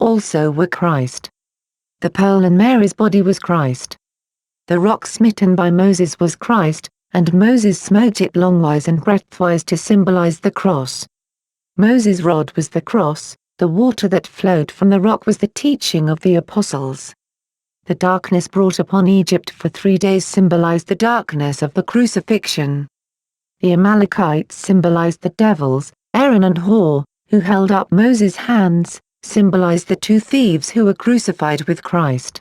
also were Christ. The pearl in Mary's body was Christ. The rock smitten by Moses was Christ, and Moses smote it longwise and breadthwise to symbolize the cross. Moses' rod was the cross, the water that flowed from the rock was the teaching of the apostles. The darkness brought upon Egypt for 3 days symbolized the darkness of the crucifixion. The Amalekites symbolized the devils, Aaron and Hur, who held up Moses' hands, symbolized the 2 thieves who were crucified with Christ.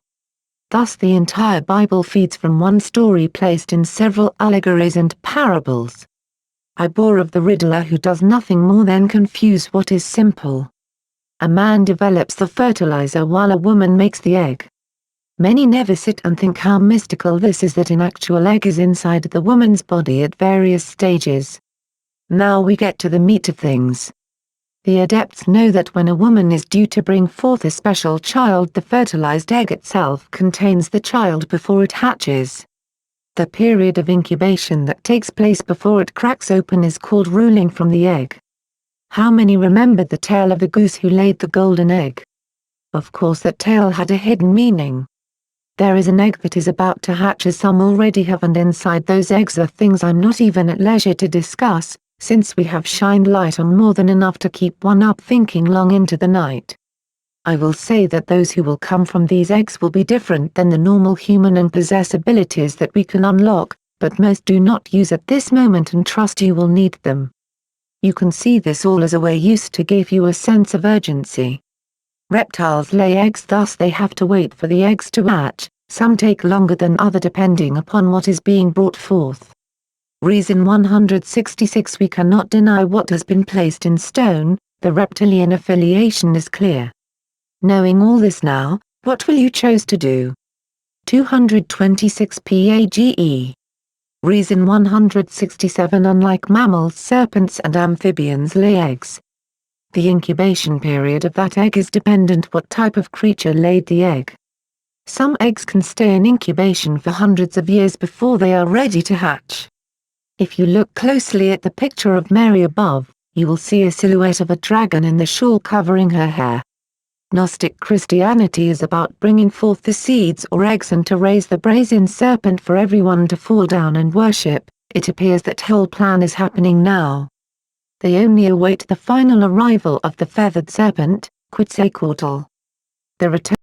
Thus the entire Bible feeds from one story placed in several allegories and parables. I bore of the riddler who does nothing more than confuse what is simple. A man develops the fertilizer while a woman makes the egg. Many never sit and think how mystical this is, that an actual egg is inside the woman's body at various stages. Now we get to the meat of things. The Adepts know that when a woman is due to bring forth a special child, the fertilized egg itself contains the child before it hatches. The period of incubation that takes place before it cracks open is called ruling from the egg. How many remembered the tale of the goose who laid the golden egg? Of course that tale had a hidden meaning. There is an egg that is about to hatch, as some already have, and inside those eggs are things I'm not even at leisure to discuss, since we have shined light on more than enough to keep one up thinking long into the night. I will say that those who will come from these eggs will be different than the normal human and possess abilities that we can unlock, but most do not use at this moment and trust you will need them. You can see this all as a way used to give you a sense of urgency. Reptiles lay eggs, thus they have to wait for the eggs to hatch. Some take longer than other depending upon what is being brought forth. Reason 166. We cannot deny what has been placed in stone, the reptilian affiliation is clear. Knowing all this now, what will you choose to do? 226 PAGE. Reason 167. Unlike mammals, serpents and amphibians lay eggs. The incubation period of that egg is dependent what type of creature laid the egg. Some eggs can stay in incubation for hundreds of years before they are ready to hatch. If you look closely at the picture of Mary above, you will see a silhouette of a dragon in the shawl covering her hair. Gnostic Christianity is about bringing forth the seeds or eggs and to raise the brazen serpent for everyone to fall down and worship. It appears that whole plan is happening now. They only await the final arrival of the feathered serpent, Quetzalcoatl. The return.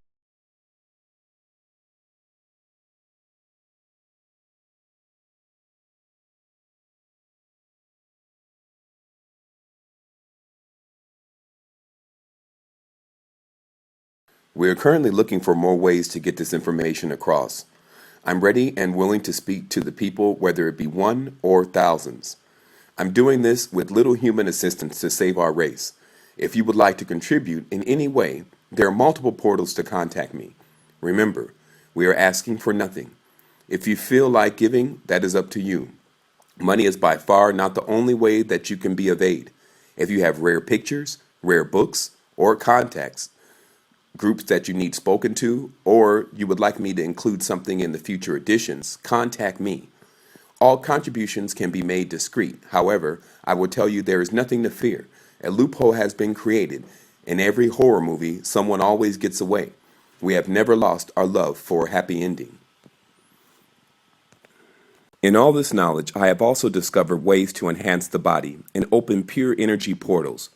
We are currently looking for more ways to get this information across. I'm ready and willing to speak to the people, whether it be one or thousands. I'm doing this with little human assistance to save our race. If you would like to contribute in any way, there are multiple portals to contact me. Remember, we are asking for nothing. If you feel like giving, that is up to you. Money is by far not the only way that you can be of aid. If you have rare pictures, rare books, or contacts, groups that you need spoken to, or you would like me to include something in the future editions, contact me. All contributions can be made discreet. However, I will tell you there is nothing to fear. A loophole has been created. In every horror movie, someone always gets away. We have never lost our love for a happy ending. In all this knowledge, I have also discovered ways to enhance the body and open pure energy portals.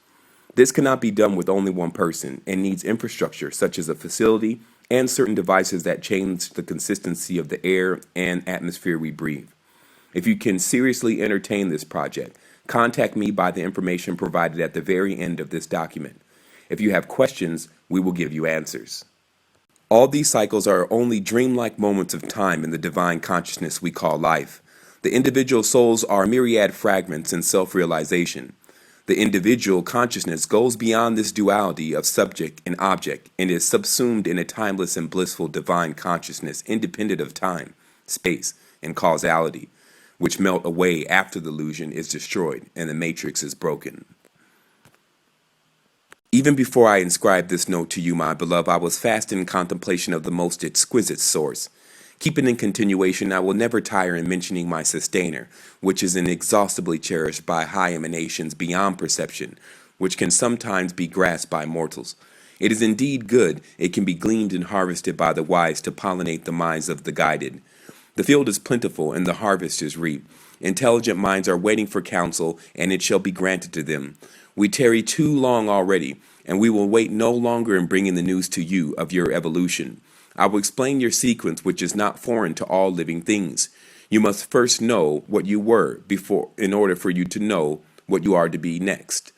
This cannot be done with only one person and needs infrastructure such as a facility and certain devices that change the consistency of the air and atmosphere we breathe. If you can seriously entertain this project, contact me by the information provided at the very end of this document. If you have questions, we will give you answers. All these cycles are only dreamlike moments of time in the divine consciousness we call life. The individual souls are myriad fragments in self-realization. The individual consciousness goes beyond this duality of subject and object and is subsumed in a timeless and blissful divine consciousness independent of time, space, and causality, which melt away after the illusion is destroyed and the matrix is broken. Even before I inscribed this note to you, my beloved, I was fast in contemplation of the most exquisite source. Keeping in continuation, I will never tire in mentioning my sustainer, which is inexhaustibly cherished by high emanations beyond perception, which can sometimes be grasped by mortals. It is indeed good. It can be gleaned and harvested by the wise to pollinate the minds of the guided. The field is plentiful, and the harvest is reaped. Intelligent minds are waiting for counsel, and it shall be granted to them. We tarry too long already, and we will wait no longer in bringing the news to you of your evolution. I will explain your sequence, which is not foreign to all living things. You must first know what you were before, in order for you to know what you are to be next.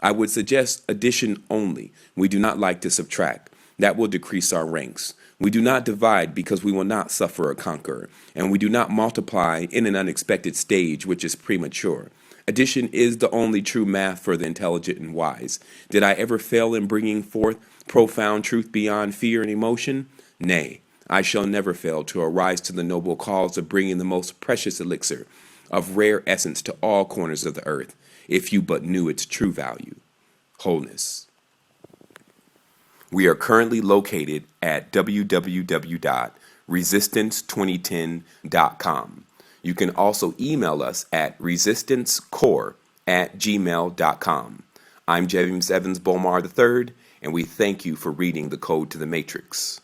I would suggest addition only. We do not like to subtract. That will decrease our ranks. We do not divide because we will not suffer or conquer, and we do not multiply in an unexpected stage which is premature. Addition is the only true math for the intelligent and wise. Did I ever fail in bringing forth profound truth beyond fear and emotion? Nay, I shall never fail to arise to the noble cause of bringing the most precious elixir of rare essence to all corners of the earth, if you but knew its true value, wholeness. We are currently located at www.resistance2010.com. You can also email us at resistancecore@gmail.com. I'm James Evans Bomar III, and we thank you for reading The Code to the Matrix.